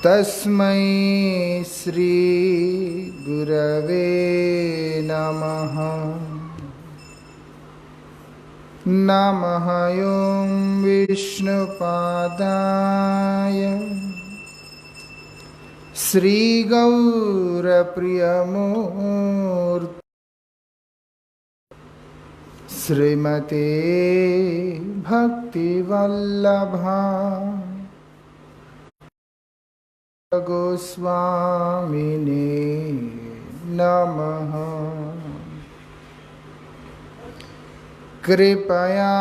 तस्मै श्री गुरवे नमः। नमः ॐ विष्णुपादाय श्रीगौरप्रियमूर्तये श्रीमते भक्तिवल्लभाय गोस्वामिने नमः। कृपया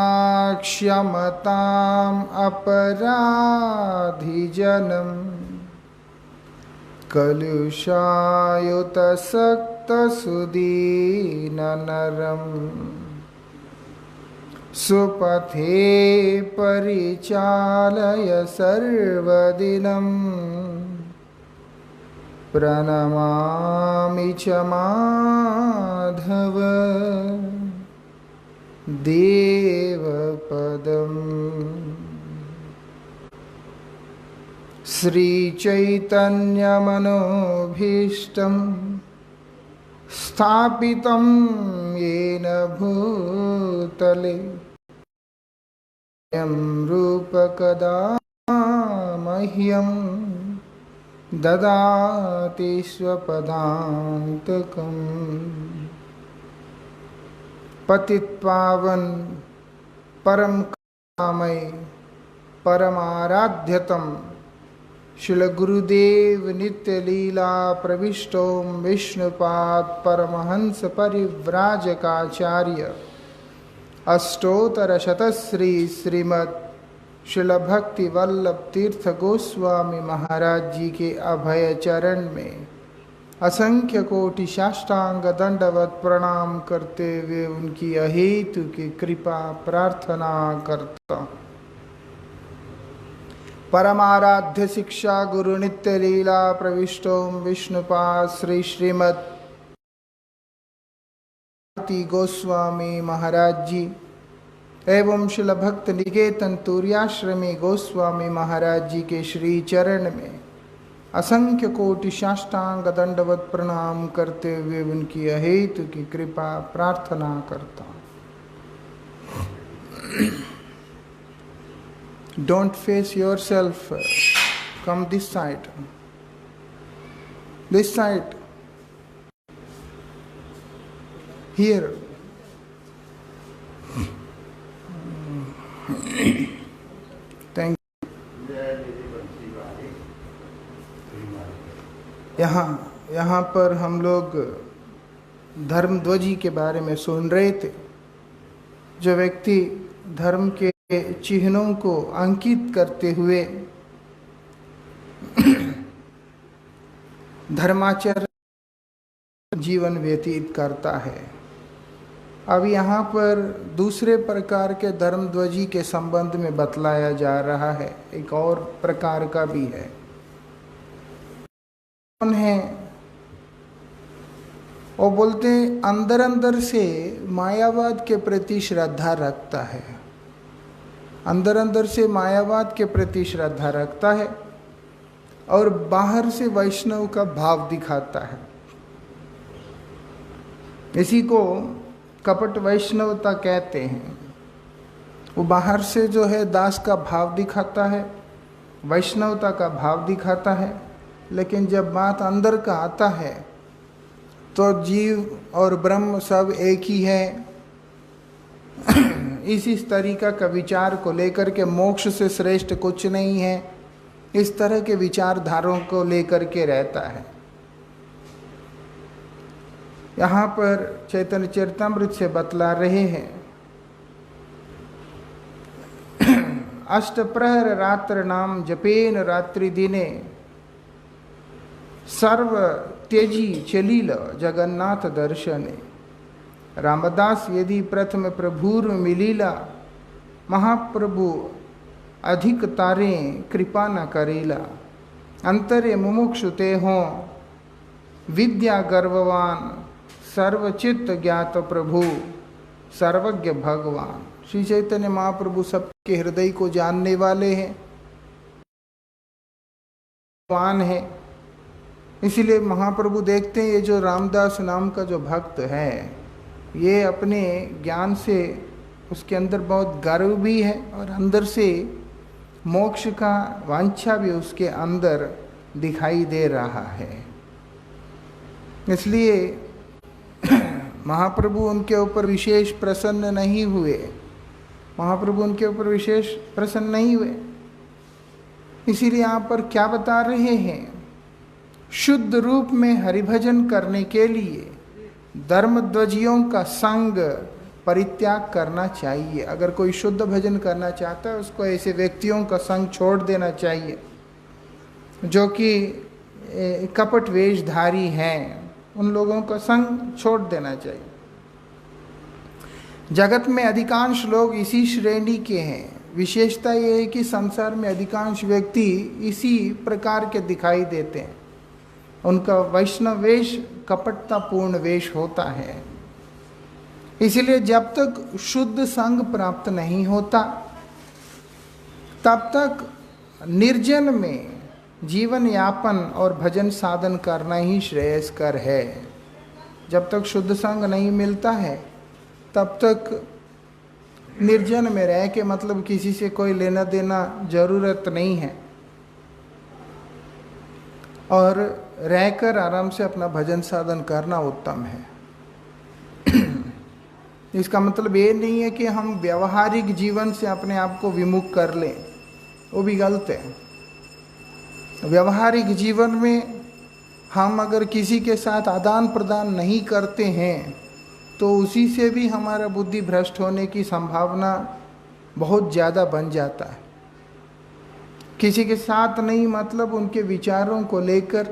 क्षमताम् अपराधिजनम् कलुषायुतसक्तसुदीननरम् सुपथे परिचालय सर्वदिनम् प्रणमामि च माधव देवपदम्। श्रीचैतन्यमनोभीष्टं स्थापितं येन भूतले स्वयं रूपकदा मह्यं ददाति स्वपदान्तिकम्। पतितपावन परम कामय परमाराध्यतम श्रील गुरुदेव नित्य लीला प्रविष्टोम विष्णुपाद परमहंस परिव्राजकाचार्य अष्टोत्तर शतश्री श्रीमद् श्रील भक्ति वल्लभ तीर्थ गोस्वामी महाराज जी के अभय चरण में असंख्य कोटि साष्टांग दंडवत प्रणाम करते हुए उनकी अहेतु की कृपा प्रार्थना करता। परमाराध्य शिक्षा गुरु नित्य लीला प्रविष्टोम विष्णुपाद श्री श्रीमद् गोस्वामी महाराज जी एवं शिल भक्त निकेतन तुर्याश्रमी गोस्वामी महाराज जी के श्री चरण में असंख्य कोटि साष्टांग दंडवत प्रणाम करते हुए उनकी अहेतु की कृपा प्रार्थना करता। Don't face yourself. Come this side. This side. Here. Thank you. यहाँ पर हम लोग धर्मध्वजी के बारे में सुन रहे थे। जो व्यक्ति धर्म के चिन्हों को अंकित करते हुए धर्माचरण जीवन व्यतीत करता है। अब यहाँ पर दूसरे प्रकार के धर्मध्वजी के संबंध में बतलाया जा रहा है। एक और प्रकार का भी है। कौन है? वो बोलते अंदर अंदर से मायावाद के प्रति श्रद्धा रखता है। अंदर अंदर से मायावाद के प्रति श्रद्धा रखता है और बाहर से वैष्णव का भाव दिखाता है। इसी को कपट वैष्णवता कहते हैं। वो बाहर से जो है दास का भाव दिखाता है, वैष्णवता का भाव दिखाता है, लेकिन जब बात अंदर का आता है तो जीव और ब्रह्म सब एक ही है। इस तरीका का विचार को लेकर के मोक्ष से श्रेष्ठ कुछ नहीं है, इस तरह के विचारधारों को लेकर के रहता है। यहाँ पर चैतन्य चरितामृत से बतला रहे हैं। अष्ट प्रहर रात्र नाम जपेन रात्रि दिने सर्व त्यजी चलील जगन्नाथ दर्शने। रामदास यदि प्रथम प्रभुर मिलीला महाप्रभु अधिक तारे कृपा न करेला। अंतरे मुमुक्षु ते हो विद्या गर्ववान सर्वचित्त ज्ञात प्रभु सर्वज्ञ भगवान। श्री चैतन्य महाप्रभु सबके हृदय को जानने वाले हैं। भगवान है। इसीलिए महाप्रभु देखते हैं ये जो रामदास नाम का जो भक्त है, ये अपने ज्ञान से उसके अंदर बहुत गर्व भी है और अंदर से मोक्ष का वांछा भी उसके अंदर दिखाई दे रहा है। इसलिए महाप्रभु उनके ऊपर विशेष प्रसन्न नहीं हुए, महाप्रभु उनके ऊपर विशेष प्रसन्न नहीं हुए। इसीलिए यहाँ पर क्या बता रहे हैं, शुद्ध रूप में हरिभजन करने के लिए धर्मध्वजियों का संग परित्याग करना चाहिए। अगर कोई शुद्ध भजन करना चाहता है उसको ऐसे व्यक्तियों का संग छोड़ देना चाहिए जो कि कपट वेशधारी हैं, उन लोगों का संग छोड़ देना चाहिए। जगत में अधिकांश लोग इसी श्रेणी के हैं। विशेषता ये है कि संसार में अधिकांश व्यक्ति इसी प्रकार के दिखाई देते हैं। उनका वैष्णव वेश कपटतापूर्ण वेश होता है। इसलिए जब तक शुद्ध संग प्राप्त नहीं होता तब तक निर्जन में जीवन यापन और भजन साधन करना ही श्रेयस्कर है। जब तक शुद्ध संग नहीं मिलता है तब तक निर्जन में रह के, मतलब किसी से कोई लेना देना जरूरत नहीं है, और रहकर आराम से अपना भजन साधन करना उत्तम है। इसका मतलब ये नहीं है कि हम व्यवहारिक जीवन से अपने आप को विमुख कर लें, वो भी गलत है। व्यवहारिक जीवन में हम अगर किसी के साथ आदान प्रदान नहीं करते हैं तो उसी से भी हमारा बुद्धि भ्रष्ट होने की संभावना बहुत ज़्यादा बन जाता है। किसी के साथ नहीं, मतलब उनके विचारों को लेकर,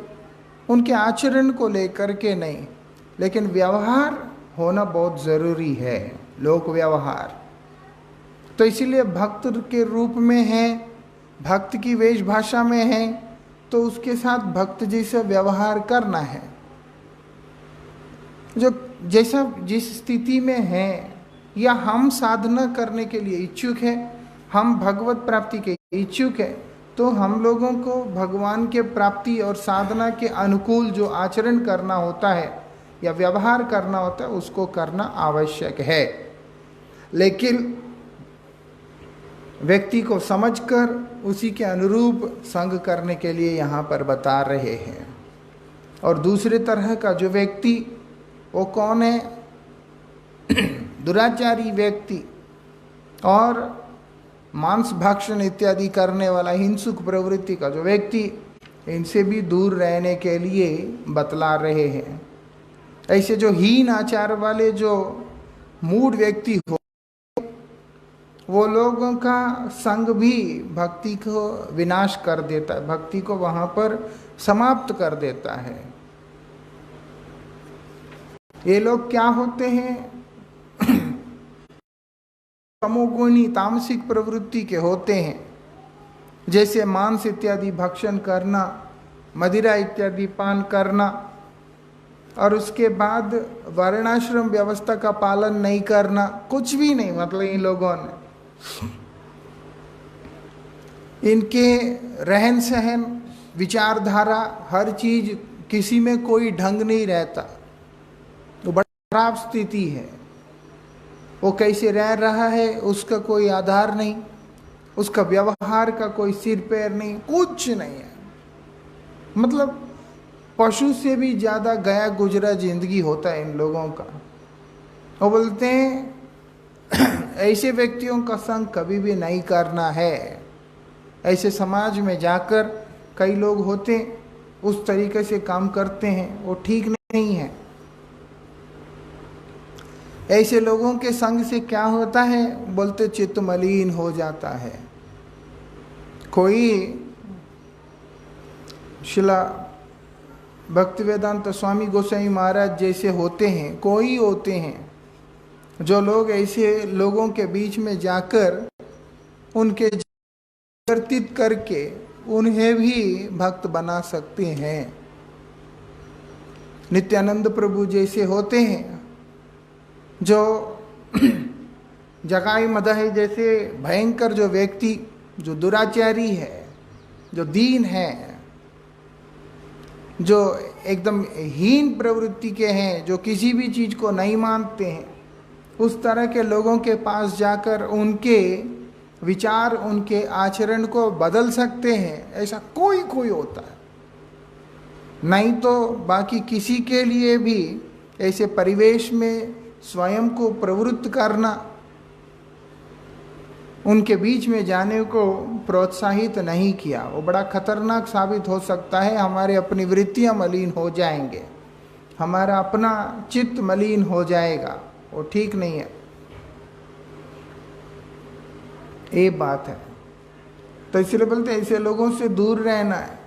उनके आचरण को लेकर के नहीं, लेकिन व्यवहार होना बहुत ज़रूरी है, लोक व्यवहार। तो इसीलिए भक्त के रूप में है, भक्त की वेशभाषा में है, तो उसके साथ भक्त जैसा व्यवहार करना है। जो जैसा जिस स्थिति में है, या हम साधना करने के लिए इच्छुक है, हम भगवत प्राप्ति के इच्छुक है, तो हम लोगों को भगवान के प्राप्ति और साधना के अनुकूल जो आचरण करना होता है या व्यवहार करना होता है उसको करना आवश्यक है। लेकिन व्यक्ति को समझकर उसी के अनुरूप संग करने के लिए यहाँ पर बता रहे हैं। और दूसरे तरह का जो व्यक्ति, वो कौन है? दुराचारी व्यक्ति और मांस भक्षण इत्यादि करने वाला, हिंसुक प्रवृत्ति का जो व्यक्ति, इनसे भी दूर रहने के लिए बतला रहे हैं। ऐसे जो हीन आचार वाले जो मूढ़ व्यक्ति हो, वो लोगों का संग भी भक्ति को विनाश कर देता है, भक्ति को वहाँ पर समाप्त कर देता है। ये लोग क्या होते हैं? तमोगुणी तामसिक प्रवृत्ति के होते हैं, जैसे मांस इत्यादि भक्षण करना, मदिरा इत्यादि पान करना, और उसके बाद वर्णाश्रम व्यवस्था का पालन नहीं करना, कुछ भी नहीं। मतलब इन लोगों ने, इनके रहन सहन, विचारधारा, हर चीज, किसी में कोई ढंग नहीं रहता। तो बड़ी खराब स्थिति है। वो कैसे रह रहा है उसका कोई आधार नहीं, उसका व्यवहार का कोई सिर पैर नहीं, कुछ नहीं है। मतलब पशु से भी ज़्यादा गया गुजरा जिंदगी होता है इन लोगों का। वो बोलते हैं ऐसे व्यक्तियों का संग कभी भी नहीं करना है। ऐसे समाज में जाकर कई लोग होते उस तरीके से काम करते हैं, वो ठीक नहीं है। ऐसे लोगों के संग से क्या होता है? बोलते चित्त मलिन हो जाता है। कोई शिला भक्तिवेदांत स्वामी गोसाई महाराज जैसे होते हैं, कोई होते हैं जो लोग ऐसे लोगों के बीच में जाकर उनके परिवर्तित करके उन्हें भी भक्त बना सकते हैं। नित्यानंद प्रभु जैसे होते हैं, जो जगाई मदाही जैसे भयंकर जो व्यक्ति, जो दुराचारी है, जो दीन है, जो एकदम हीन प्रवृत्ति के हैं, जो किसी भी चीज़ को नहीं मानते हैं, उस तरह के लोगों के पास जाकर उनके विचार, उनके आचरण को बदल सकते हैं, ऐसा कोई कोई होता है। नहीं तो बाकी किसी के लिए भी ऐसे परिवेश में स्वयं को प्रवृत्त करना, उनके बीच में जाने को प्रोत्साहित नहीं किया, वो बड़ा खतरनाक साबित हो सकता है। हमारे अपनी वृत्तियां मलिन हो जाएंगे, हमारा अपना चित्त मलिन हो जाएगा, वो ठीक नहीं है। ये बात है। तो इसलिए बोलते हैं ऐसे लोगों से दूर रहना है,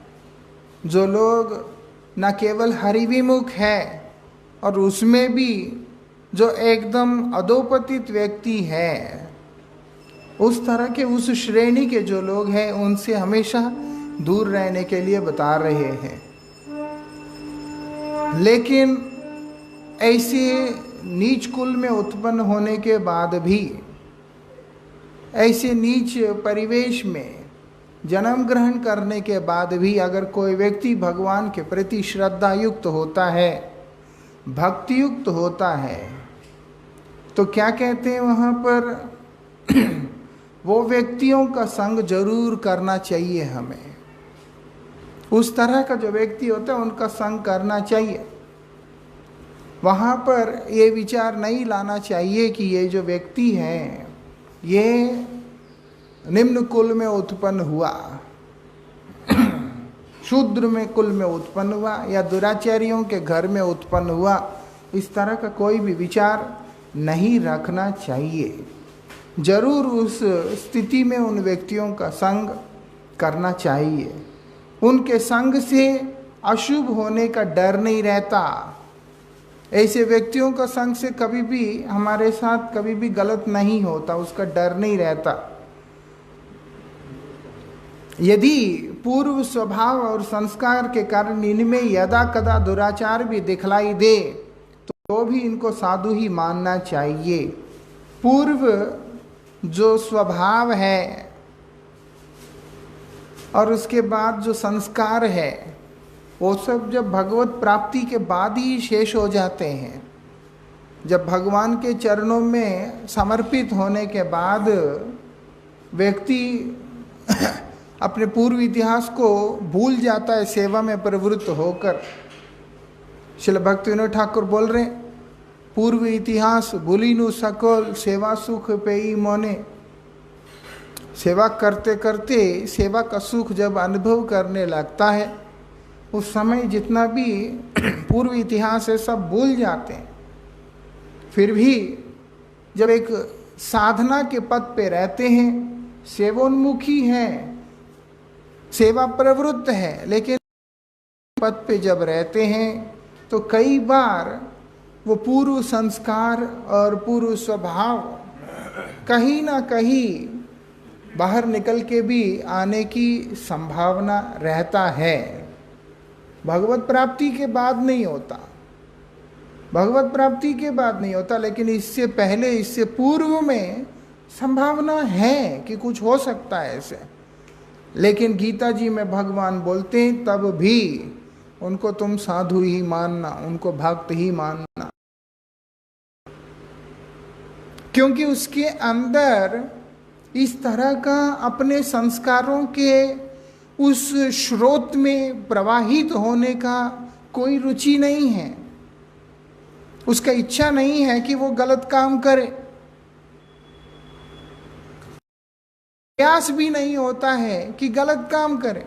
जो लोग न केवल हरिविमुख है और उसमें भी जो एकदम अधोपतित व्यक्ति है, उस तरह के उस श्रेणी के जो लोग हैं उनसे हमेशा दूर रहने के लिए बता रहे हैं। लेकिन ऐसे नीच कुल में उत्पन्न होने के बाद भी, ऐसे नीच परिवेश में जन्म ग्रहण करने के बाद भी अगर कोई व्यक्ति भगवान के प्रति श्रद्धा युक्त होता है, भक्ति युक्त होता है, तो क्या कहते हैं वहाँ पर वो व्यक्तियों का संग जरूर करना चाहिए हमें। उस तरह का जो व्यक्ति होता है उनका संग करना चाहिए। वहाँ पर ये विचार नहीं लाना चाहिए कि ये जो व्यक्ति है ये निम्न कुल में उत्पन्न हुआ, शूद्र में कुल में उत्पन्न हुआ, या दुराचारियों के घर में उत्पन्न हुआ। इस तरह का कोई भी विचार नहीं रखना चाहिए। जरूर उस स्थिति में उन व्यक्तियों का संग करना चाहिए। उनके संग से अशुभ होने का डर नहीं रहता। ऐसे व्यक्तियों का संग से कभी भी हमारे साथ कभी भी गलत नहीं होता, उसका डर नहीं रहता। यदि पूर्व स्वभाव और संस्कार के कारण इनमें यदा कदा दुराचार भी दिखलाई दे तो भी इनको साधु ही मानना चाहिए। पूर्व जो स्वभाव है और उसके बाद जो संस्कार है, वो सब जब भगवत प्राप्ति के बाद ही शेष हो जाते हैं। जब भगवान के चरणों में समर्पित होने के बाद व्यक्ति अपने पूर्व इतिहास को भूल जाता है सेवा में प्रवृत्त होकर। श्रील भक्तिविनोद ठाकुर बोल रहे, पूर्व इतिहास भूलिनु सकल सेवा सुख पेई मोने। सेवा करते करते सेवा का सुख जब अनुभव करने लगता है, उस समय जितना भी पूर्व इतिहास है सब भूल जाते हैं। फिर भी जब एक साधना के पद पे रहते हैं, सेवोन्मुखी हैं, सेवा प्रवृत्त है, लेकिन पद पे जब रहते हैं तो कई बार वो पूर्व संस्कार और पूर्व स्वभाव कहीं ना कहीं बाहर निकल के भी आने की संभावना रहता है। भगवत प्राप्ति के बाद नहीं होता, भगवत प्राप्ति के बाद नहीं होता, लेकिन इससे पहले, इससे पूर्व में संभावना है कि कुछ हो सकता है ऐसे। लेकिन गीता जी में भगवान बोलते हैं तब भी उनको तुम साधु ही मानना, उनको भक्त ही मानना, क्योंकि उसके अंदर इस तरह का अपने संस्कारों के उस स्रोत में प्रवाहित होने का कोई रुचि नहीं है। उसका इच्छा नहीं है कि वो गलत काम करे, प्रयास भी नहीं होता है कि गलत काम करे।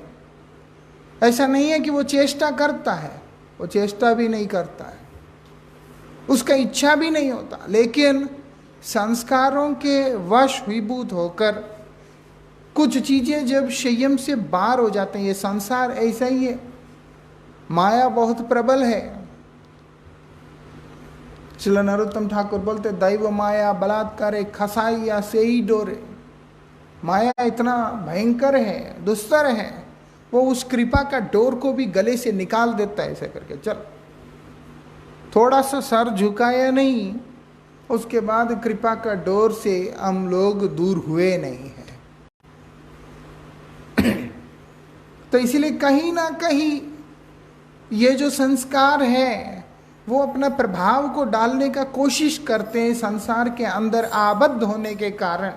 ऐसा नहीं है कि वो चेष्टा करता है, वो चेष्टा भी नहीं करता है, उसका इच्छा भी नहीं होता, लेकिन संस्कारों के वशीभूत होकर कुछ चीजें जब संयम से बाहर हो जाते हैं, ये संसार ऐसा ही है, माया बहुत प्रबल है। श्रील नरोत्तम ठाकुर बोलते दैव माया बलात्कार खसाई या से ही डोरे। माया इतना भयंकर है, दुस्तर है, वो उस कृपा का डोर को भी गले से निकाल देता है ऐसे करके। चल थोड़ा सा सर झुकाया नहीं, उसके बाद कृपा का डोर से हम लोग दूर हुए नहीं हैं। तो इसलिए कहीं ना कहीं ये जो संस्कार है वो अपना प्रभाव को डालने का कोशिश करते हैं संसार के अंदर आबद्ध होने के कारण।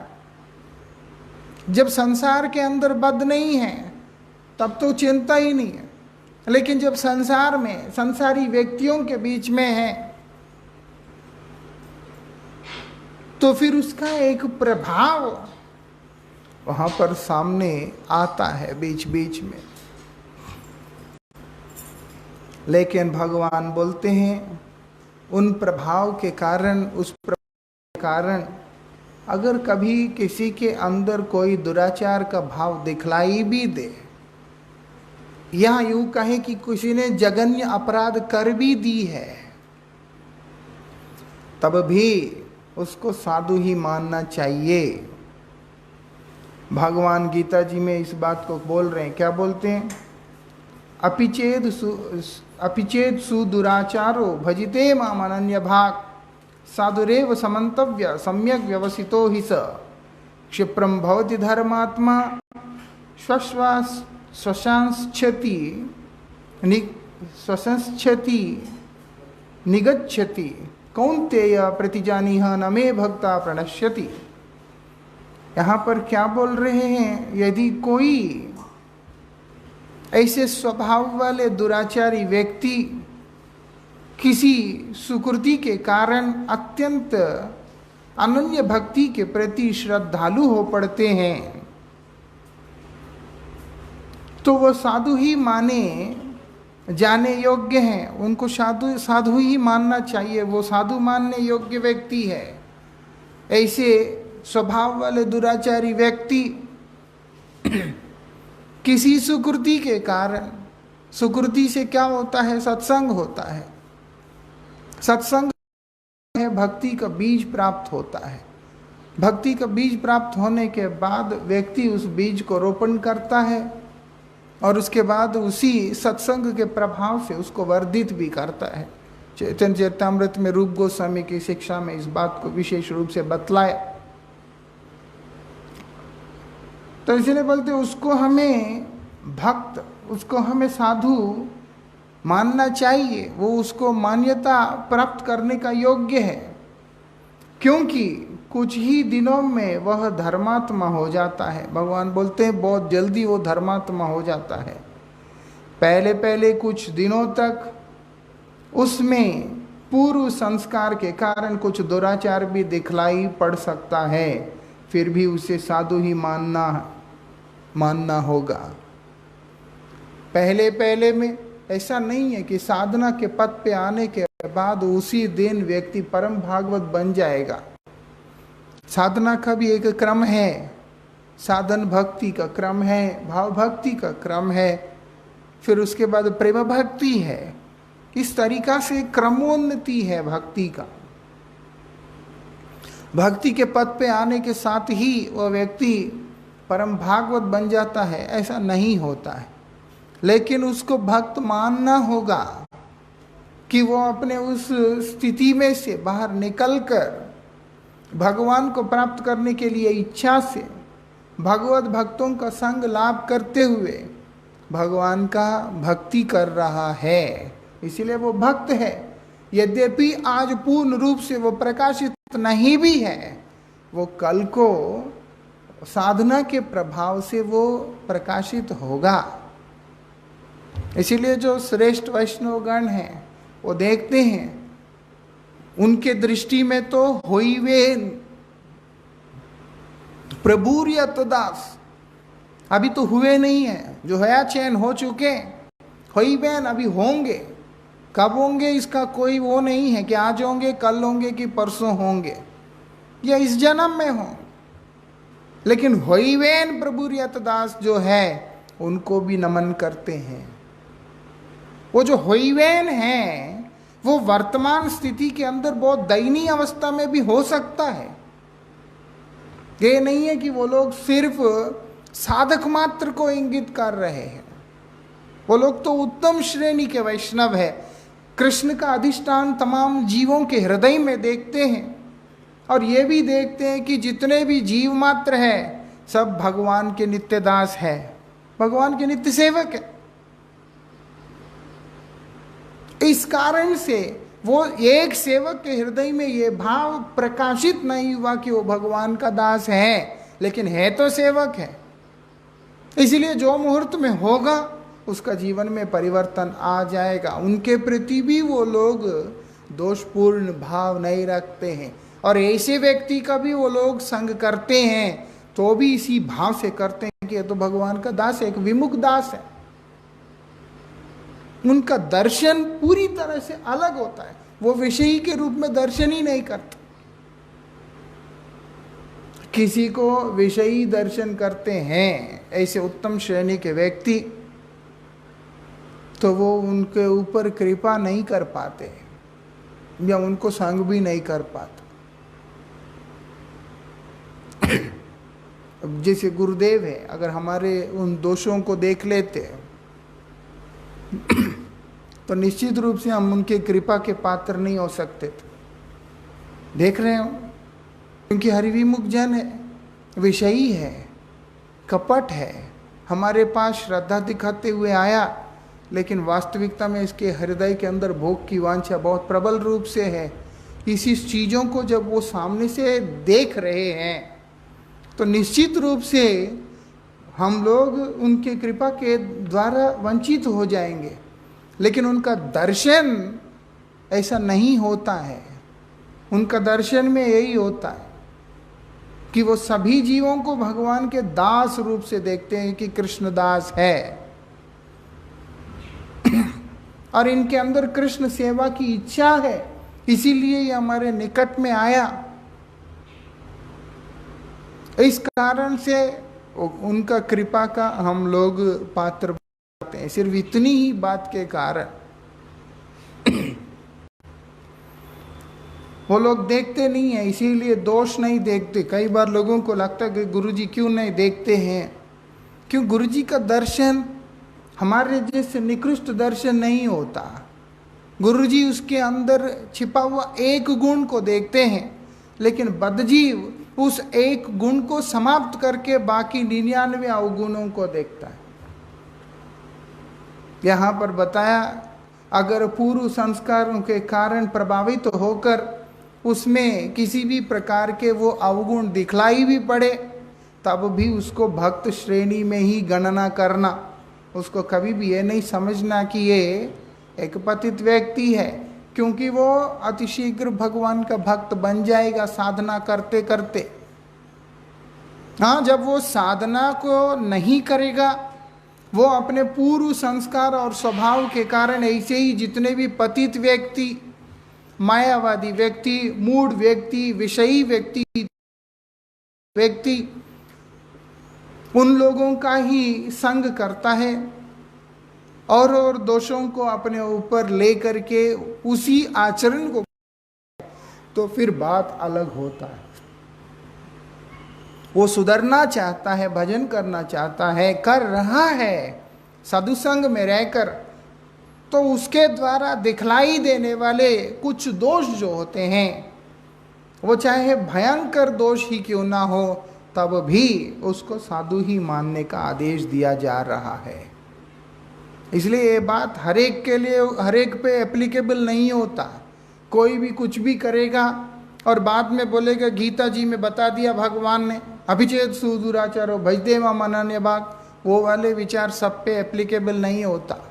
जब संसार के अंदर बद्ध नहीं है तब तो चिंता ही नहीं है, लेकिन जब संसार में संसारी व्यक्तियों के बीच में है तो फिर उसका एक प्रभाव वहां पर सामने आता है बीच बीच में। लेकिन भगवान बोलते हैं उन प्रभाव के कारण, उस प्रभाव के कारण अगर कभी किसी के अंदर कोई दुराचार का भाव दिखलाई भी दे, या यूं कहें कि किसी ने जघन्य अपराध कर भी दी है, तब भी उसको साधु ही मानना चाहिए। भगवान गीता जी में इस बात को बोल रहे हैं। क्या बोलते हैं? अपिचेद सुदुराचारो भजिते माम अनन्य भाग साधुरेव समन्तव्य सम्यक व्यवसितो हि स क्षिप्रम भवति धर्मात्मा श्वशंश्छति निगच्छति कौन्तेय प्रतिजानीह न मे भक्ता प्रणश्यति। यहाँ पर क्या बोल रहे हैं? यदि कोई ऐसे स्वभाव वाले दुराचारी व्यक्ति किसी सुकृति के कारण अत्यंत अनन्य भक्ति के प्रति श्रद्धालु हो पड़ते हैं, तो वो साधु ही माने जाने योग्य हैं। उनको साधु ही मानना चाहिए, वो साधु मानने योग्य व्यक्ति है। ऐसे स्वभाव वाले दुराचारी व्यक्ति किसी सुकृति के कारण, सुकृति से क्या होता है? सत्संग होता है। सत्संग है, भक्ति का बीज प्राप्त होता है। भक्ति का बीज प्राप्त होने के बाद व्यक्ति उस बीज को रोपण करता है और उसके बाद उसी सत्संग के प्रभाव से उसको वर्धित भी करता है। चैतन्य चरितामृत में रूप गोस्वामी की शिक्षा में इस बात को विशेष रूप से बतलाया। तो इसलिए बोलते उसको हमें भक्त, उसको हमें साधु मानना चाहिए। वो उसको मान्यता प्राप्त करने का योग्य है, क्योंकि कुछ ही दिनों में वह धर्मात्मा हो जाता है। भगवान बोलते हैं बहुत जल्दी वो धर्मात्मा हो जाता है। पहले पहले कुछ दिनों तक उसमें पूर्व संस्कार के कारण कुछ दुराचार भी दिखलाई पड़ सकता है, फिर भी उसे साधु ही मानना होगा। पहले पहले में ऐसा नहीं है कि साधना के पद पे आने के बाद उसी दिन व्यक्ति परम भागवत बन जाएगा। साधना का भी एक क्रम है, साधन भक्ति का क्रम है, भाव भक्ति का क्रम है, फिर उसके बाद प्रेम भक्ति है। इस तरीका से क्रमोन्नति है भक्ति का। भक्ति के पद पे आने के साथ ही वह व्यक्ति परम भागवत बन जाता है, ऐसा नहीं होता है। लेकिन उसको भक्त मानना होगा कि वो अपने उस स्थिति में से बाहर निकलकर भगवान को प्राप्त करने के लिए इच्छा से भगवत भक्तों का संग लाभ करते हुए भगवान का भक्ति कर रहा है, इसीलिए वो भक्त है। यद्यपि आज पूर्ण रूप से वो प्रकाशित नहीं भी है, वो कल को साधना के प्रभाव से वो प्रकाशित होगा। इसीलिए जो श्रेष्ठ वैष्णवगण हैं वो देखते हैं, उनके दृष्टि में तो होइवेन प्रभुर्य तदास, अभी तो हुए नहीं है, जो हया चैन हो चुके, होइवेन अभी होंगे। कब होंगे इसका कोई वो नहीं है कि आज होंगे, कल होंगे कि परसों होंगे या इस जन्म में हो। लेकिन होइवेन प्रभुर्य तदास जो है उनको भी नमन करते हैं। वो जो होइवेन है वो वर्तमान स्थिति के अंदर बहुत दयनीय अवस्था में भी हो सकता है। ये नहीं है कि वो लोग सिर्फ साधक मात्र को इंगित कर रहे हैं, वो लोग तो उत्तम श्रेणी के वैष्णव है। कृष्ण का अधिष्ठान तमाम जीवों के हृदय में देखते हैं और ये भी देखते हैं कि जितने भी जीव मात्र है सब भगवान के नित्य दास है, भगवान के नित्य सेवक है। इस कारण से वो एक सेवक के हृदय में ये भाव प्रकाशित नहीं हुआ कि वो भगवान का दास है, लेकिन है तो सेवक है। इसलिए जो मुहूर्त में होगा उसका जीवन में परिवर्तन आ जाएगा। उनके प्रति भी वो लोग दोषपूर्ण भाव नहीं रखते हैं, और ऐसे व्यक्ति का भी वो लोग संग करते हैं तो भी इसी भाव से करते हैं कि ये तो भगवान का दास है, एक विमुख दास है। उनका दर्शन पूरी तरह से अलग होता है, वो विषयी के रूप में दर्शन ही नहीं करते। किसी को विषयी दर्शन करते हैं ऐसे उत्तम श्रेणी के व्यक्ति, तो वो उनके ऊपर कृपा नहीं कर पाते या उनको संग भी नहीं कर पाते। अब जैसे गुरुदेव है, अगर हमारे उन दोषों को देख लेते तो निश्चित रूप से हम उनके कृपा के पात्र नहीं हो सकते थे। देख रहे हो, क्योंकि हरिविमुख जन है, विषयी है, कपट है, हमारे पास श्रद्धा दिखाते हुए आया, लेकिन वास्तविकता में इसके हृदय के अंदर भोग की वांछा बहुत प्रबल रूप से है। इसी चीज़ों को जब वो सामने से देख रहे हैं तो निश्चित रूप से हम लोग उनके कृपा के द्वारा वंचित हो जाएंगे, लेकिन उनका दर्शन ऐसा नहीं होता है। उनका दर्शन में यही होता है कि वो सभी जीवों को भगवान के दास रूप से देखते हैं कि कृष्ण दास है, और इनके अंदर कृष्ण सेवा की इच्छा है, इसीलिए ये हमारे निकट में आया। इस कारण से उनका कृपा का हम लोग पात्र बनते हैं, सिर्फ इतनी ही बात के कारण। वो लोग देखते नहीं है, इसीलिए दोष नहीं देखते। कई बार लोगों को लगता है कि गुरुजी क्यों नहीं देखते हैं, क्यों गुरुजी का दर्शन हमारे जैसे निकृष्ट दर्शन नहीं होता। गुरुजी उसके अंदर छिपा हुआ एक गुण को देखते हैं, लेकिन बद्धजीव उस एक गुण को समाप्त करके बाकी 99 अवगुणों को देखता है। यहाँ पर बताया, अगर पूर्व संस्कारों के कारण प्रभावित होकर उसमें किसी भी प्रकार के वो अवगुण दिखलाई भी पड़े, तब भी उसको भक्त श्रेणी में ही गणना करना। उसको कभी भी ये नहीं समझना कि ये एक पतित व्यक्ति है, क्योंकि वो अतिशीघ्र भगवान का भक्त बन जाएगा साधना करते करते। हाँ, जब वो साधना को नहीं करेगा, वो अपने पूर्व संस्कार और स्वभाव के कारण ऐसे ही जितने भी पतित व्यक्ति, मायावादी व्यक्ति, मूढ़ व्यक्ति, विषयी व्यक्ति उन लोगों का ही संग करता है और दोषों को अपने ऊपर ले करके उसी आचरण को, तो फिर बात अलग होता है। वो सुधरना चाहता है, भजन करना चाहता है, कर रहा है साधुसंग में रहकर, तो उसके द्वारा दिखलाई देने वाले कुछ दोष जो होते हैं, वो चाहे भयंकर दोष ही क्यों ना हो, तब भी उसको साधु ही मानने का आदेश दिया जा रहा है। इसलिए ये बात हर एक के लिए, हर एक पे एप्लीकेबल नहीं होता। कोई भी कुछ भी करेगा और बाद में बोलेगा गीता जी में बता दिया भगवान ने, अभिचेत सुदुराचारो भजदेवा अनन्य भाग, वो वाले विचार सब पे एप्लीकेबल नहीं होता।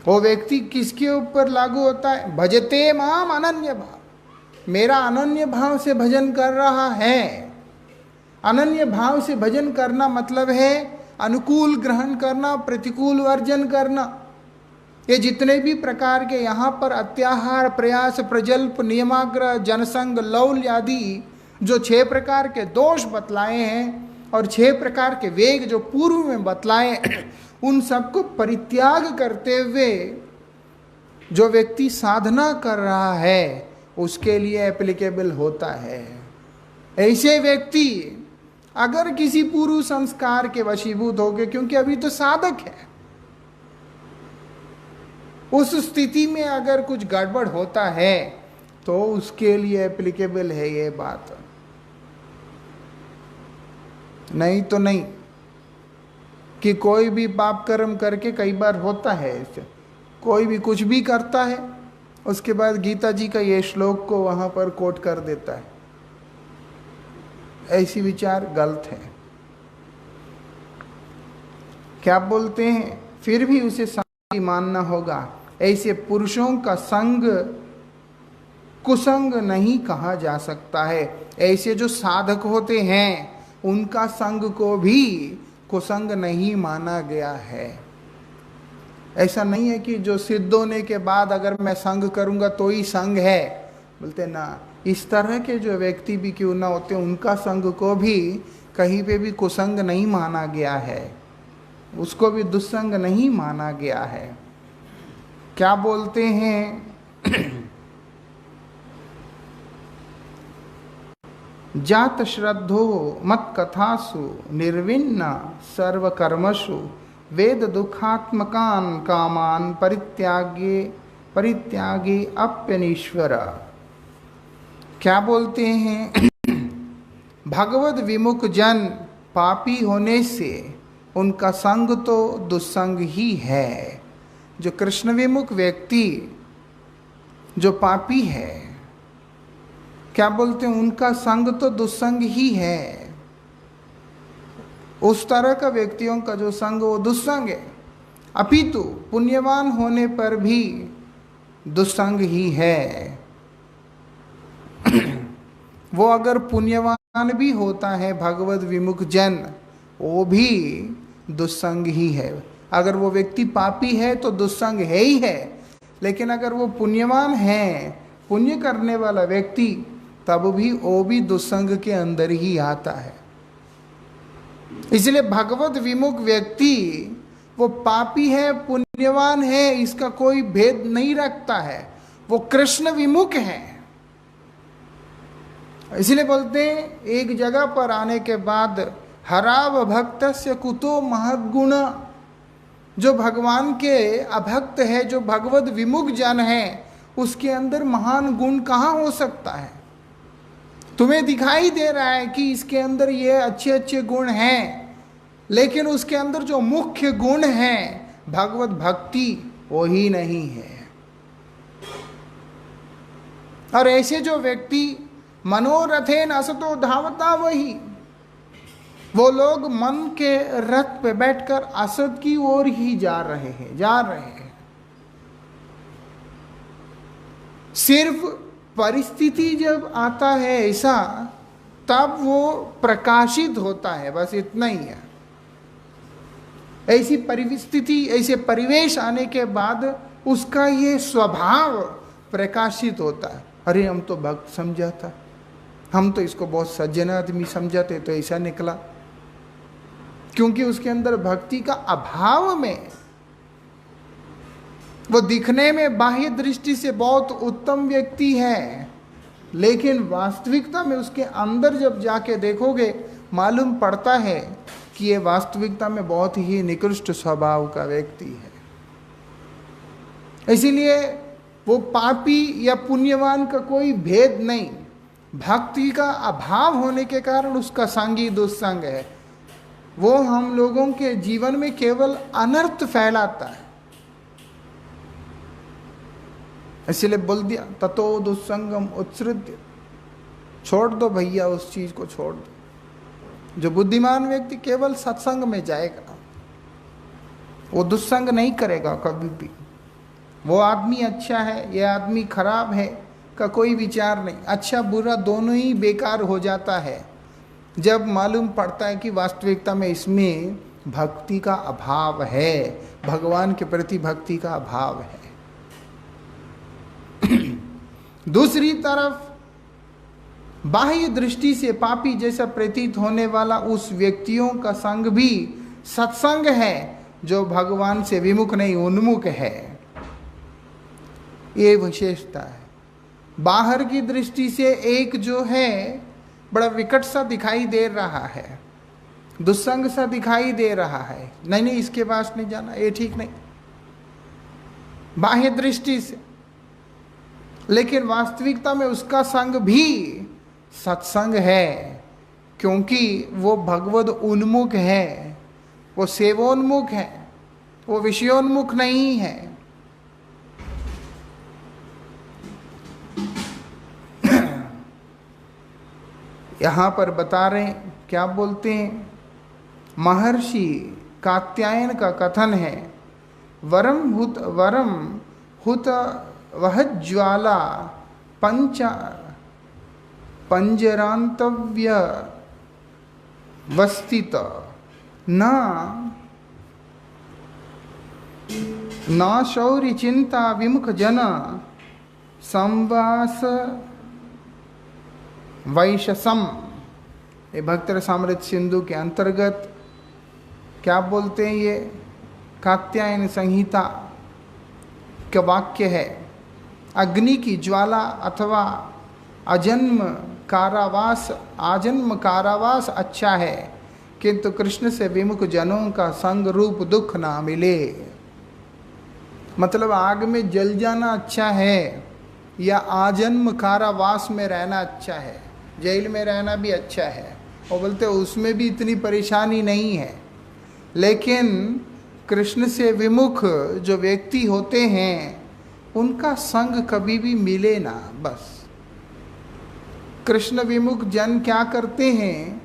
वो व्यक्ति किसके ऊपर लागू होता है? भजते माम अनन्य भाव, मेरा अनन्य भाव से भजन कर रहा है। अनन्य भाव से भजन करना मतलब है अनुकूल ग्रहण करना, प्रतिकूल वर्जन करना। ये जितने भी प्रकार के यहाँ पर अत्याहार, प्रयास, प्रजल्प, नियमाग्रह, जनसंग, लौल्य आदि जो 6 प्रकार के दोष बतलाए हैं और 6 प्रकार के वेग जो पूर्व में बतलाए, उन सबको परित्याग करते हुए जो व्यक्ति साधना कर रहा है उसके लिए एप्लीकेबल होता है। ऐसे व्यक्ति अगर किसी पूर्व संस्कार के वशीभूत हो गए, क्योंकि अभी तो साधक है, उस स्थिति में अगर कुछ गड़बड़ होता है तो उसके लिए एप्लीकेबल है ये बात, नहीं तो नहीं। कि कोई भी पाप कर्म करके, कई बार होता है ऐसे, कोई भी कुछ भी करता है, उसके बाद गीता जी का ये श्लोक को वहाँ पर कोट कर देता है। ऐसी विचार गलत है। क्या बोलते हैं, फिर भी उसे संगी मानना होगा। ऐसे पुरुषों का संग कुसंग नहीं कहा जा सकता है। ऐसे जो साधक होते हैं उनका संग को भी कुसंग नहीं माना गया है। ऐसा नहीं है कि जो सिद्ध होने के बाद अगर मैं संग करूंगा तो ही संग है, बोलते ना। इस तरह के जो व्यक्ति भी क्यों ना होते, उनका संग को भी कहीं पे भी कुसंग नहीं माना गया है, उसको भी दुस्संग नहीं माना गया है। क्या बोलते हैं, जात श्रद्धो मत कथासु निर्विन्न सर्वकर्मसु वेद दुखात्मकान कामान परित्यागे अप्यनीश्वर। क्या बोलते हैं, भगवद विमुख जन पापी होने से उनका संग तो दुस्संग ही है। जो कृष्ण विमुख व्यक्ति जो पापी है, क्या बोलते हैं, उनका संग तो दुस्संग ही है। उस तरह का व्यक्तियों का जो संग वो दुस्संग है। अपितु पुण्यवान होने पर भी दुस्संग ही है। वो अगर पुण्यवान भी होता है भगवद विमुख जन, वो भी दुस्संग ही है। अगर वो व्यक्ति पापी है तो दुस्संग है ही है, लेकिन अगर वो पुण्यवान है, पुण्य करने वाला व्यक्ति, तब भी वो भी दुस्संग के अंदर ही आता है। इसलिए भगवत विमुख व्यक्ति वो पापी है पुण्यवान है इसका कोई भेद नहीं रखता है, वो कृष्ण विमुख है। इसलिए बोलते हैं एक जगह पर आने के बाद हराव भक्तस्य कुतो महद्गुण। जो भगवान के अभक्त है, जो भगवत विमुख जन है, उसके अंदर महान गुण कहाँ हो सकता है। तुम्हें दिखाई दे रहा है कि इसके अंदर ये अच्छे अच्छे गुण हैं, लेकिन उसके अंदर जो मुख्य गुण है भगवत भक्ति वो ही नहीं है। और ऐसे जो व्यक्ति मनोरथेन असतो धावता, वही वो लोग मन के रथ पे बैठकर असत की ओर ही जा रहे हैं। सिर्फ परिस्थिति जब आता है ऐसा, तब वो प्रकाशित होता है, बस इतना ही है। ऐसी परिस्थिति, ऐसे परिवेश आने के बाद उसका ये स्वभाव प्रकाशित होता है। अरे हम तो भक्त समझा था, हम तो इसको बहुत सज्जन आदमी समझाते, तो ऐसा निकला। क्योंकि उसके अंदर भक्ति का अभाव में वो दिखने में बाह्य दृष्टि से बहुत उत्तम व्यक्ति है, लेकिन वास्तविकता में उसके अंदर जब जाके देखोगे मालूम पड़ता है कि ये वास्तविकता में बहुत ही निकृष्ट स्वभाव का व्यक्ति है। इसीलिए वो पापी या पुण्यवान का कोई भेद नहीं, भक्ति का अभाव होने के कारण उसका संगी दुस्संग है। वो हम लोगों के जीवन में केवल अनर्थ फैलाता है। इसलिए बोल दिया ततो दुस्संगम उत्सृत्य, छोड़ दो भैया, उस चीज को छोड़ दो। जो बुद्धिमान व्यक्ति केवल सत्संग में जाएगा, वो दुस्संग नहीं करेगा कभी भी। वो आदमी अच्छा है, ये आदमी खराब है का कोई विचार नहीं। अच्छा बुरा दोनों ही बेकार हो जाता है जब मालूम पड़ता है कि वास्तविकता में इसमें भक्ति का अभाव है, भगवान के प्रति भक्ति का अभाव है। दूसरी तरफ बाह्य दृष्टि से पापी जैसा प्रतीत होने वाला उस व्यक्तियों का संग भी सत्संग है, जो भगवान से विमुख नहीं उन्मुख है। ये विशेषता है। बाहर की दृष्टि से एक जो है बड़ा विकट सा दिखाई दे रहा है, दुस्संग सा दिखाई दे रहा है, नहीं नहीं इसके पास नहीं जाना, ये ठीक नहीं, बाह्य दृष्टि से। लेकिन वास्तविकता में उसका संग भी सत्संग है, क्योंकि वो भगवद उन्मुख है, वो सेवोन्मुख है, वो विषयोन्मुख नहीं है। यहाँ पर बता रहे हैं, क्या बोलते हैं, महर्षि कात्यायन का कथन है, वरम हुत वह ज्वाला पंजरांतव्य वस्तित न शौर्य चिंता विमुख जन संवास वैशसम। ये भक्त रसामृत सिंधु के अंतर्गत क्या बोलते हैं, ये कात्यायन संहिता का वाक्य है। अग्नि की ज्वाला अथवा आजन्म कारावास अच्छा है, किंतु कृष्ण से विमुख जनों का संग रूप दुख ना मिले। मतलब आग में जल जाना अच्छा है या आजन्म कारावास में रहना अच्छा है, जेल में रहना भी अच्छा है। वो बोलते उसमें भी इतनी परेशानी नहीं है, लेकिन कृष्ण से विमुख जो व्यक्ति होते हैं उनका संग कभी भी मिले ना। बस कृष्ण विमुख जन क्या करते हैं,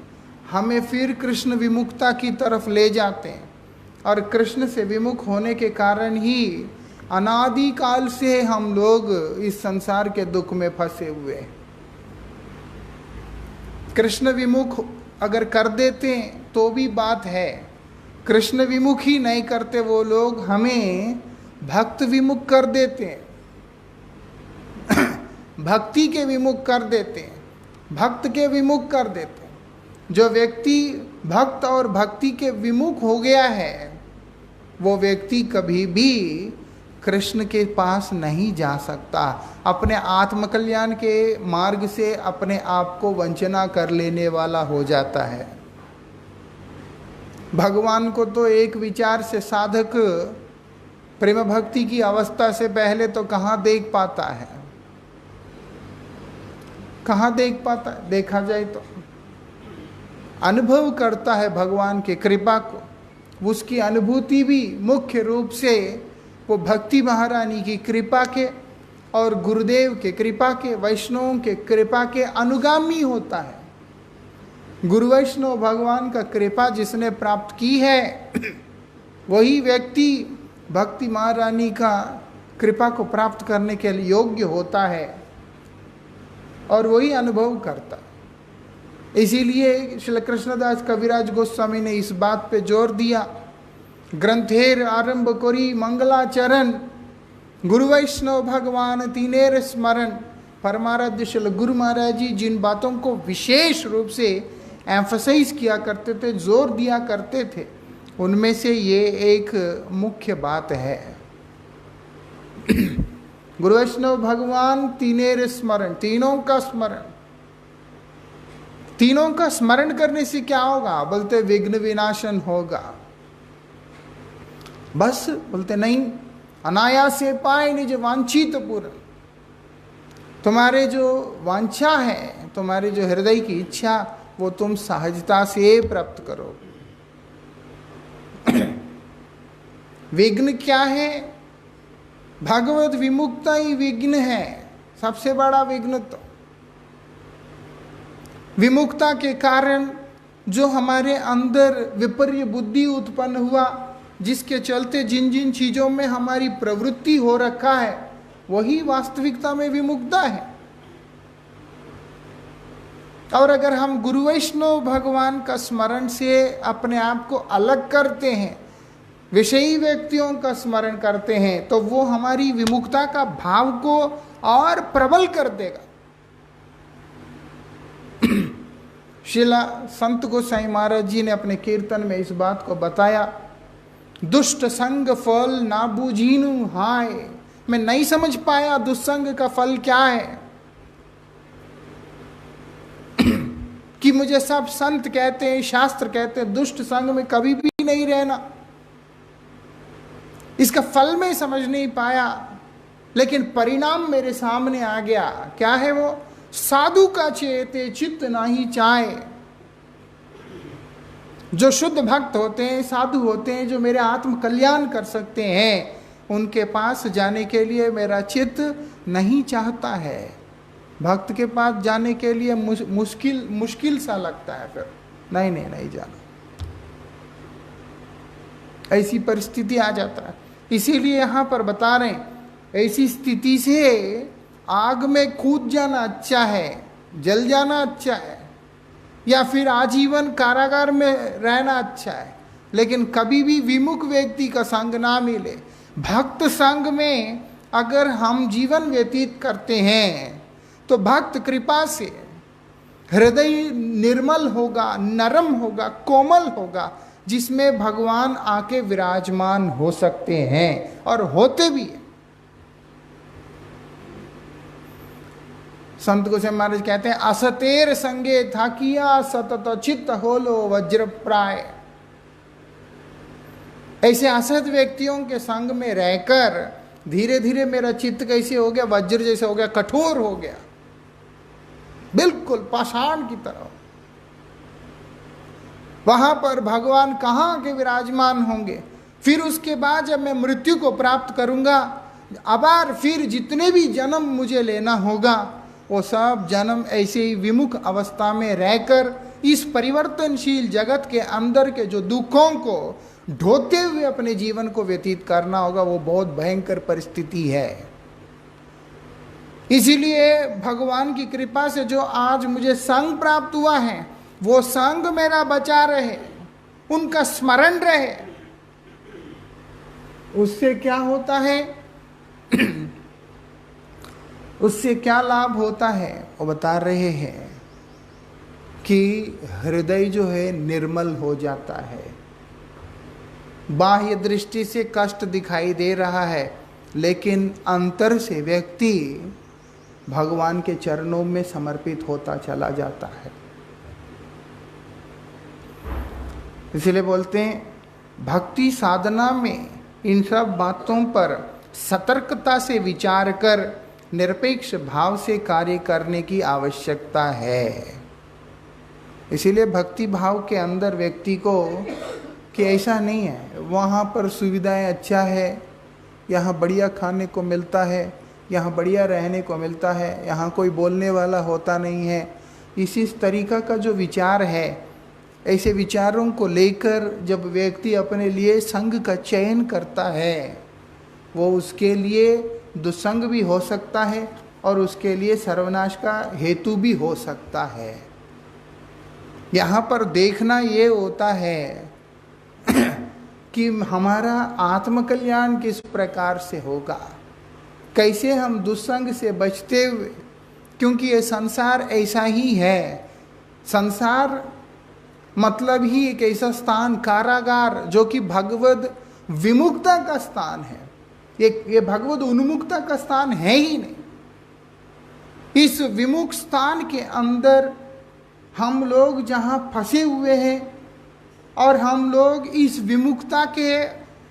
हमें फिर कृष्ण विमुखता की तरफ ले जाते हैं, और कृष्ण से विमुख होने के कारण ही अनादि काल से हम लोग इस संसार के दुख में फंसे हुए हैं। कृष्ण विमुख अगर कर देते तो भी बात है, कृष्ण विमुख ही नहीं करते वो लोग, हमें भक्त विमुख कर देते हैं, भक्ति के विमुख कर देते हैं, भक्त के विमुख कर देते हैं। जो व्यक्ति भक्त और भक्ति के विमुख हो गया है, वो व्यक्ति कभी भी कृष्ण के पास नहीं जा सकता। अपने आत्मकल्याण के मार्ग से अपने आप को वंचना कर लेने वाला हो जाता है। भगवान को तो एक विचार से साधक प्रेम भक्ति की अवस्था से पहले तो कहाँ देख पाता है, कहाँ देख पाता है। देखा जाए तो अनुभव करता है भगवान की कृपा को, उसकी अनुभूति भी मुख्य रूप से वो भक्ति महारानी की कृपा के और गुरुदेव के कृपा के, वैष्णवों के कृपा के अनुगामी होता है। गुरु वैष्णव भगवान का कृपा जिसने प्राप्त की है, वही व्यक्ति भक्ति महारानी का कृपा को प्राप्त करने के लिए योग्य होता है और वही अनुभव करता। इसीलिए श्री कृष्णदास कविराज गोस्वामी ने इस बात पे जोर दिया, ग्रंथेर आरंभ करी मंगलाचरण, गुरु वैष्णव भगवान तीनेर स्मरण। परमाराध्य श्री गुरु महाराज जी जिन बातों को विशेष रूप से एम्फसाइज किया करते थे, जोर दिया करते थे, उनमें से ये एक मुख्य बात है। गुरु वैष्णव भगवान तीनेर स्मरण, तीनों का स्मरण। तीनों का स्मरण करने से क्या होगा, बोलते विघ्न विनाशन होगा। बस बोलते नहीं, अनायास से पाए निज वांछित पूर्ण। तुम्हारे जो वांछा है, तुम्हारे जो हृदय की इच्छा, वो तुम सहजता से प्राप्त करो। विघ्न क्या है, भगवत विमुक्ता ही विघ्न है, सबसे बड़ा विघ्न। तो विमुक्ता के कारण जो हमारे अंदर विपर्य बुद्धि उत्पन्न हुआ, जिसके चलते जिन जिन चीजों में हमारी प्रवृत्ति हो रखा है, वही वास्तविकता में विमुक्ता है। और अगर हम गुरु वैष्णव भगवान का स्मरण से अपने आप को अलग करते हैं, विषयी व्यक्तियों का स्मरण करते हैं, तो वो हमारी विमुक्ता का भाव को और प्रबल कर देगा। शिला संत गोसाई महाराज जी ने अपने कीर्तन में इस बात को बताया, दुष्ट संग फल ना बूझीनु हाय। मैं नहीं समझ पाया दुष्संग का फल क्या है, कि मुझे सब संत कहते हैं, शास्त्र कहते हैं दुष्ट संग में कभी भी नहीं रहना। इसका फल मैं समझ नहीं पाया, लेकिन परिणाम मेरे सामने आ गया। क्या है वो, साधु का चेते चित्त नाही चाहे। जो शुद्ध भक्त होते हैं, साधु होते हैं, जो मेरे आत्म कल्याण कर सकते हैं, उनके पास जाने के लिए मेरा चित्त नहीं चाहता है। भक्त के पास जाने के लिए मुश्किल सा लगता है, फिर नहीं जाना, ऐसी परिस्थिति आ जाता है। इसीलिए यहाँ पर बता रहे हैं, ऐसी स्थिति से आग में कूद जाना अच्छा है, जल जाना अच्छा है, या फिर आजीवन कारागार में रहना अच्छा है, लेकिन कभी भी विमुख व्यक्ति का संग ना मिले। भक्त संग में अगर हम जीवन व्यतीत करते हैं तो भक्त कृपा से हृदय निर्मल होगा, नरम होगा, कोमल होगा, जिसमें भगवान आके विराजमान हो सकते हैं और होते भी हैं। संत गोसाई महाराज कहते हैं, असतेर संगे थाकिया सतत चित्त होलो वज्र प्राय। ऐसे असत व्यक्तियों के संग में रहकर धीरे धीरे मेरा चित्त कैसे हो गया, वज्र जैसे हो गया, कठोर हो गया, बिल्कुल पाषाण की तरह। वहां पर भगवान कहाँ के विराजमान होंगे। फिर उसके बाद जब मैं मृत्यु को प्राप्त करूंगा, अबार फिर जितने भी जन्म मुझे लेना होगा, वो सब जन्म ऐसे ही विमुख अवस्था में रहकर इस परिवर्तनशील जगत के अंदर के जो दुखों को ढोते हुए अपने जीवन को व्यतीत करना होगा। वो बहुत भयंकर परिस्थिति है। इसीलिए भगवान की कृपा से जो आज मुझे संग प्राप्त हुआ है, वो संग मेरा बचा रहे, उनका स्मरण रहे। उससे क्या होता है उससे क्या लाभ होता है, वो बता रहे हैं कि हृदय जो है निर्मल हो जाता है। बाह्य दृष्टि से कष्ट दिखाई दे रहा है, लेकिन अंतर से व्यक्ति भगवान के चरणों में समर्पित होता चला जाता है। इसलिए बोलते हैं भक्ति साधना में इन सब बातों पर सतर्कता से विचार कर निरपेक्ष भाव से कार्य करने की आवश्यकता है। इसीलिए भक्ति भाव के अंदर व्यक्ति को कि ऐसा नहीं है वहाँ पर सुविधाएं अच्छा है, यहाँ बढ़िया खाने को मिलता है, यहाँ बढ़िया रहने को मिलता है, यहाँ कोई बोलने वाला होता नहीं है, इसी तरीका का जो विचार है, ऐसे विचारों को लेकर जब व्यक्ति अपने लिए संग का चयन करता है, वो उसके लिए दुसंग भी हो सकता है और उसके लिए सर्वनाश का हेतु भी हो सकता है। यहाँ पर देखना ये होता है कि हमारा आत्मकल्याण किस प्रकार से होगा, कैसे हम दुस्संग से बचते हुए, क्योंकि ये संसार ऐसा ही है। संसार मतलब ही एक ऐसा स्थान, कारागार, जो कि भगवद विमुक्ता का स्थान है। ये भगवद उन्मुक्ता का स्थान है ही नहीं। इस विमुक्त स्थान के अंदर हम लोग जहाँ फंसे हुए हैं और हम लोग इस विमुक्ता के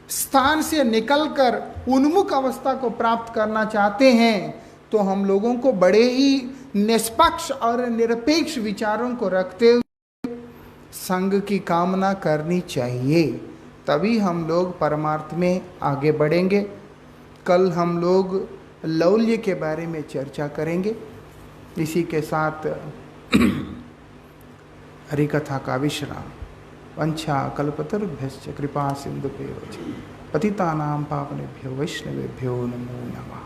स्थान से निकलकर उन्मुख अवस्था को प्राप्त करना चाहते हैं, तो हम लोगों को बड़े ही निष्पक्ष और निरपेक्ष विचारों को रखते हुए संग की कामना करनी चाहिए। तभी हम लोग परमार्थ में आगे बढ़ेंगे। कल हम लोग लौल्य के बारे में चर्चा करेंगे। इसी के साथ हरिकथा का विश्राम। वंशा कल्पतरुभ्यश्च कृपा सिंधुभ्यो पतितानां पावनेभ्यो वैष्णवेभ्यो नमो नमः।